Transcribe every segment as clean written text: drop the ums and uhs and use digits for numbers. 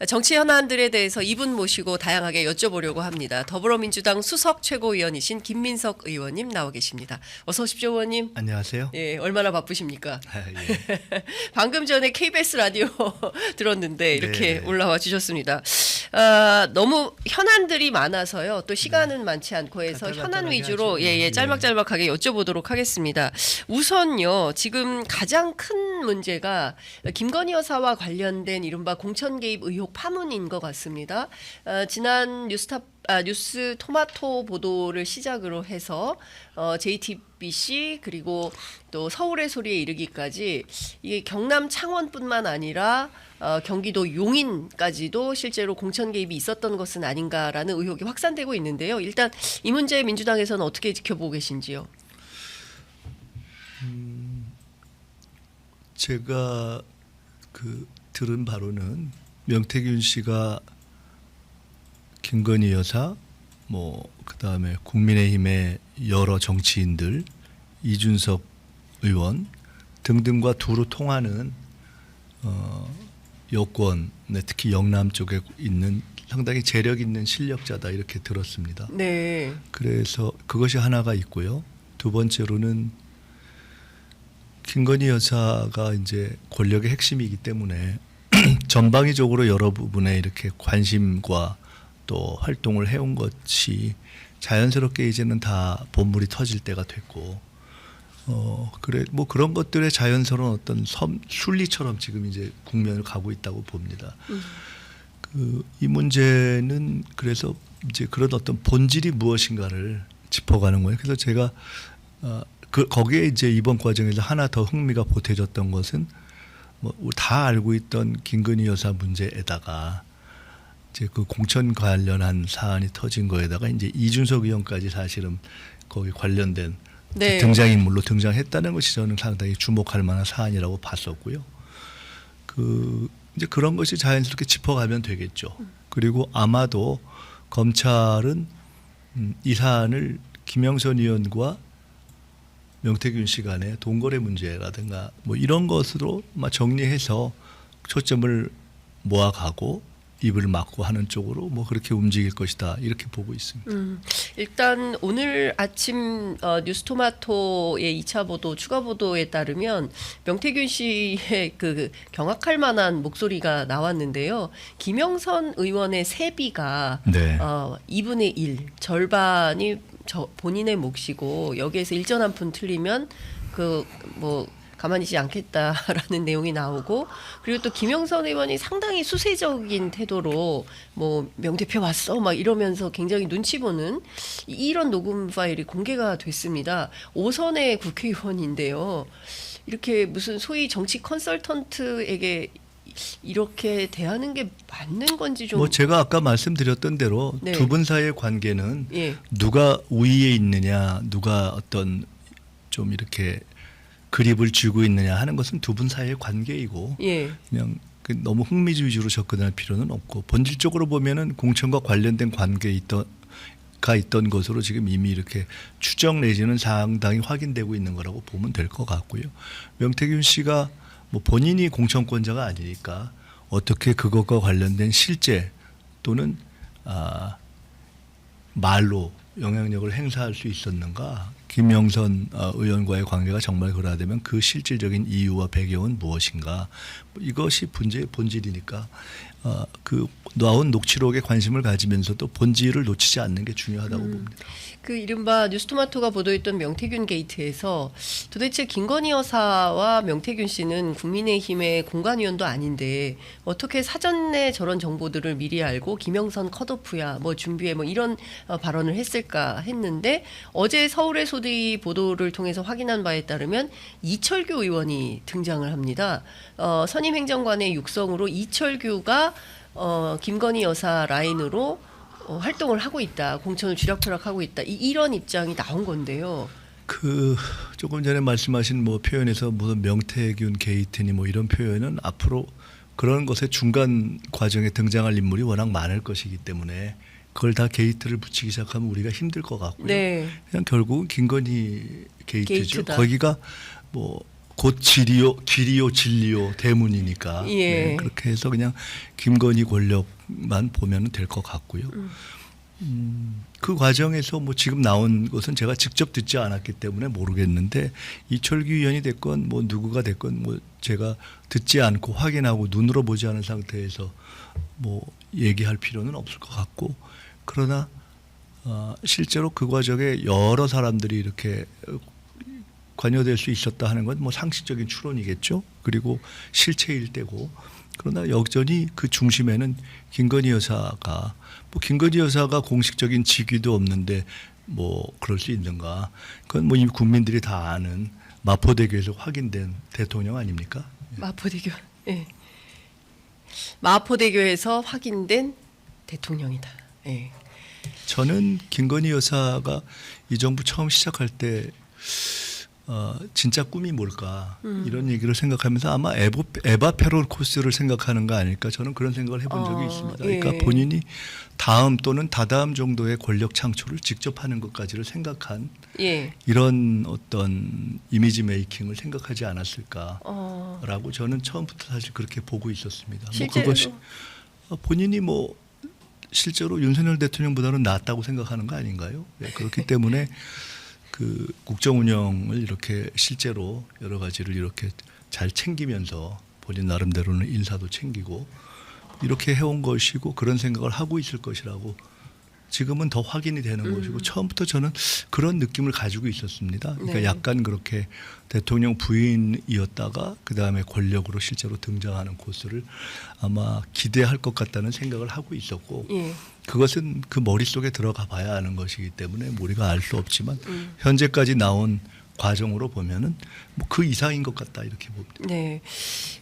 정치 현안들에 대해서 이분 모시고 다양하게 여쭤보려고 합니다. 더불어민주당 수석 최고위원이신 김민석 의원님 나와 계십니다. 어서 오십시오, 의원님. 안녕하세요. 예, 얼마나 바쁘십니까? 예. 방금 전에 KBS 라디오 들었는데 이렇게 네. 올라와 주셨습니다. 너무 현안들이 많아서요. 또 시간은 많지 않고 해서 현안 간단하게 위주로 하죠. 예, 네. 짤막짤막하게 여쭤보도록 하겠습니다. 우선요, 지금 가장 큰 문제가 김건희 여사와 관련된 이른바 공천 개입 의혹 파문인 것 같습니다. 지난 뉴스 토마토 보도를 시작으로 해서 JTBC 그리고 또 서울의 소리에 이르기까지 이게 경남 창원뿐만 아니라 경기도 용인까지도 실제로 공천 개입이 있었던 것은 아닌가라는 의혹이 확산되고 있는데요. 일단 이 문제 민주당에서는 어떻게 지켜보고 계신지요? 제가 들은 바로는 명태균 씨가 김건희 여사, 그다음에 국민의힘의 여러 정치인들, 이준석 의원 등등과 두루 통하는 여권, 특히 영남 쪽에 있는 상당히 재력 있는 실력자다 이렇게 들었습니다. 네. 그래서 그것이 하나가 있고요. 두 번째로는 김건희 여사가 이제 권력의 핵심이기 때문에 전방위적으로 여러 부분에 이렇게 관심과 또 활동을 해온 것이 자연스럽게 이제는 다 본물이 터질 때가 됐고, 그런 것들의 자연스러운 어떤 순리처럼 지금 이제 국면을 가고 있다고 봅니다. 이 문제는 그래서 이제 그런 어떤 본질이 무엇인가를 짚어가는 거예요. 그래서 제가 거기에 이제 이번 과정에서 하나 더 흥미가 보태졌던 것은 다 알고 있던 김건희 여사 문제에다가 이제 그 공천 관련한 사안이 터진 거에다가 이제 이준석 의원까지 사실은 거기 관련된 네. 등장인물로 등장했다는 것이 저는 상당히 주목할 만한 사안이라고 봤었고요. 이제 그런 것이 자연스럽게 짚어가면 되겠죠. 그리고 아마도 검찰은 이 사안을 김영선 의원과 명태균 씨 간의 돈거래 문제라든가 이런 것으로 정리해서 초점을 모아가고 입을 막고 하는 쪽으로 그렇게 움직일 것이다 이렇게 보고 있습니다. 일단 오늘 아침 뉴스토마토의 2차 보도 추가 보도에 따르면 명태균 씨의 그 경악할 만한 목소리가 나왔는데요. 김영선 의원의 세비가 네. 2분의 1 절반이 본인의 몫이고 여기에서 일전 한 푼 틀리면 가만히 있지 않겠다라는 내용이 나오고, 그리고 또 김영선 의원이 상당히 수세적인 태도로 명 대표 왔어 막 이러면서 굉장히 눈치 보는 이런 녹음 파일이 공개가 됐습니다. 5선의 국회의원인데요. 이렇게 무슨 소위 정치 컨설턴트에게 이렇게 대하는 게 맞는 건지 좀. 제가 아까 말씀드렸던 대로 네. 두 분 사이의 관계는 예. 누가 우위에 있느냐, 누가 어떤 좀 이렇게 그립을 쥐고 있느냐 하는 것은 두 분 사이의 관계이고, 예. 그냥 너무 흥미주의로 접근할 필요는 없고, 본질적으로 보면은 공천과 관련된 관계가 있던 것으로 지금 이미 이렇게 추정 내지는 상당히 확인되고 있는 거라고 보면 될 것 같고요. 명태균 씨가 본인이 공천권자가 아니니까 어떻게 그것과 관련된 실제 또는 말로 영향력을 행사할 수 있었는가, 김영선 의원과의 관계가 정말 그러하다면 그 실질적인 이유와 배경은 무엇인가, 이것이 본질이니까 나온 녹취록에 관심을 가지면서도 본질을 놓치지 않는 게 중요하다고 봅니다. 그 이른바 뉴스토마토가 보도했던 명태균 게이트에서 도대체 김건희 여사와 명태균 씨는 국민의힘의 공관위원도 아닌데 어떻게 사전에 저런 정보들을 미리 알고 김영선 컷오프야 준비해 이런 발언을 했을까 했는데, 어제 서울의 소리 보도를 통해서 확인한 바에 따르면 이철규 의원이 등장을 합니다. 선임행정관의 육성으로 이철규가 김건희 여사 라인으로 활동을 하고 있다, 공천을 쥐락펴락하고 있다, 이런 입장이 나온 건데요. 조금 전에 말씀하신 표현에서 무슨 명태균 게이트니 이런 표현은 앞으로 그런 것의 중간 과정에 등장할 인물이 워낙 많을 것이기 때문에 그걸 다 게이트를 붙이기 시작하면 우리가 힘들 것 같고요. 네. 그냥 결국은 김건희 게이트죠. 게이트다. 거기가 곧 길이요 진리요 대문이니까 예. 네, 그렇게 해서 그냥 김건희 권력만 보면 될 것 같고요. 그 과정에서 뭐 지금 나온 것은 제가 직접 듣지 않았기 때문에 모르겠는데 이철규 의원이 됐건 뭐 누구가 됐건 뭐 제가 듣지 않고 확인하고 눈으로 보지 않은 상태에서 뭐 얘기할 필요는 없을 것 같고 그러나 실제로 그 과정에 여러 사람들이 이렇게 관여될 수 있었다 하는 건 뭐 상식적인 추론이겠죠. 그리고 실체일 때고 그러나 여전히 그 중심에는 김건희 여사가 뭐 김건희 여사가 공식적인 직위도 없는데 뭐 그럴 수 있는가? 그건 뭐 이미 국민들이 다 아는 마포대교에서 확인된 대통령 아닙니까? 마포대교. 예. 마포대교에서 확인된 대통령이다. 예. 저는 김건희 여사가 이 정부 처음 시작할 때 진짜 꿈이 뭘까 이런 얘기를 생각하면서 아마 에바 페론 코스를 생각하는 거 아닐까 저는 그런 생각을 해본 적이 있습니다. 예. 그러니까 본인이 다음 또는 다다음 정도의 권력 창출을 직접 하는 것까지를 생각한 예. 이런 어떤 이미지 메이킹을 생각하지 않았을까라고 저는 처음부터 사실 그렇게 보고 있었습니다. 뭐 실제로? 그것이 본인이 뭐 실제로 윤석열 대통령보다는 낫다고 생각하는 거 아닌가요? 네, 그렇기 때문에 그 국정 운영을 이렇게 실제로 여러 가지를 이렇게 잘 챙기면서 본인 나름대로는 인사도 챙기고 이렇게 해온 것이고 그런 생각을 하고 있을 것이라고 지금은 더 확인이 되는 것이고 처음부터 저는 그런 느낌을 가지고 있었습니다. 그러니까 네. 약간 그렇게 대통령 부인이었다가 그다음에 권력으로 실제로 등장하는 코스를 아마 기대할 것 같다는 생각을 하고 있었고 예. 그것은 그 머릿속에 들어가 봐야 아는 것이기 때문에 우리가 알 수 없지만 현재까지 나온 과정으로 보면은 뭐 그 이상인 것 같다 이렇게 봅니다. 네.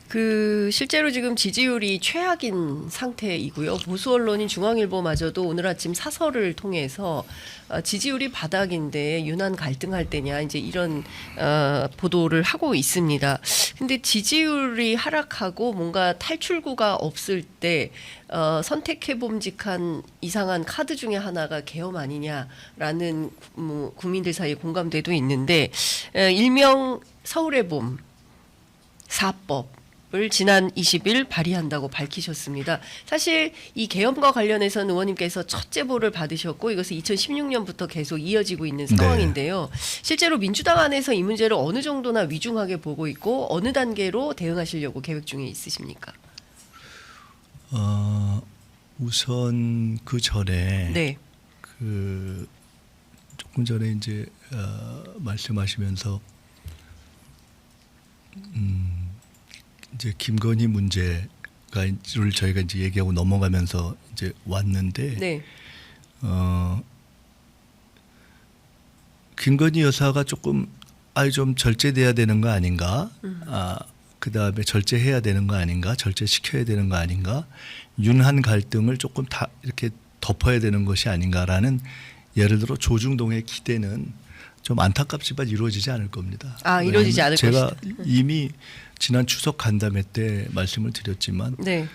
그 실제로 지금 지지율이 최악인 상태이고요. 보수 언론인 중앙일보마저도 오늘 아침 사설을 통해서 지지율이 바닥인데 유난 갈등할 때냐 이제 이런 보도를 하고 있습니다. 근데 지지율이 하락하고 뭔가 탈출구가 없을 때 선택해봄직한 이상한 카드 중에 하나가 계엄 아니냐라는 국민들 사이에 공감대도 있는데 일명 서울의 봄 4법을 지난 20일 발의한다고 밝히셨습니다. 사실 이 계엄과 관련해서는 의원님께서 첫 제보를 받으셨고 이것은 2016년부터 계속 이어지고 있는 상황인데요. 실제로 민주당 안에서 이 문제를 어느 정도나 위중하게 보고 있고 어느 단계로 대응하시려고 계획 중에 있으십니까? 우선 그 전에 네. 그 조금 전에 이제 말씀하시면서 이제 김건희 문제를 저희가 이제 얘기하고 넘어가면서 이제 왔는데 네. 김건희 여사가 조금 좀 절제돼야 되는 거 아닌가? 그 다음에 절제해야 되는 거 아닌가? 절제시켜야 되는 거 아닌가? 윤한 갈등을 조금 다 이렇게 덮어야 되는 것이 아닌가라는 예를 들어 조중동의 기대는 좀 안타깝지만 이루어지지 않을 겁니다. 이루어지지 않을 제가 것이다. 이미 지난 추석 간담회 때 말씀을 드렸지만 네.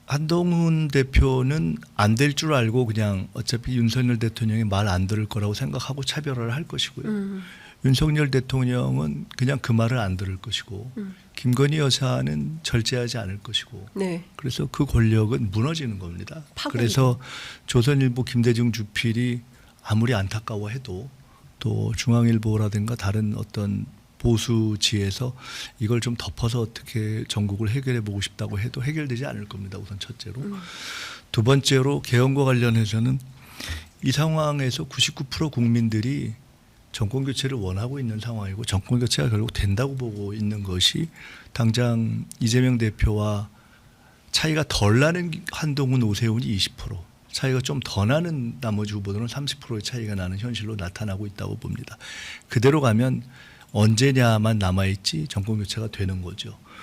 한동훈 대표는 안 될 줄 알고 그냥 어차피 윤석열 대통령이 말 안 들을 거라고 생각하고 차별화를 할 것이고요. 윤석열 대통령은 그냥 그 말을 안 들을 것이고 김건희 여사는 절제하지 않을 것이고 네. 그래서 그 권력은 무너지는 겁니다. 파국이. 그래서 조선일보 김대중 주필이 아무리 안타까워해도 또 중앙일보라든가 다른 어떤 보수지에서 이걸 좀 덮어서 어떻게 전국을 해결해 보고 싶다고 해도 해결되지 않을 겁니다. 우선 첫째로. 두 번째로 계엄과 관련해서는 이 상황에서 99% 국민들이 정권 교체를 원하고 있는 상황이고 정권 교체가 결국 된다고 보고 있는 것이 당장 이재명 대표와 차이가 덜 나는 한동훈 오세훈이 20%, 차이가 좀 더 나는 나머지 후보들은 30%의 차이가 나는 현실로 나타나고 있다고 봅니다. 그대로 가면 언제냐만 남아있지 정권 교체가 되는 거죠.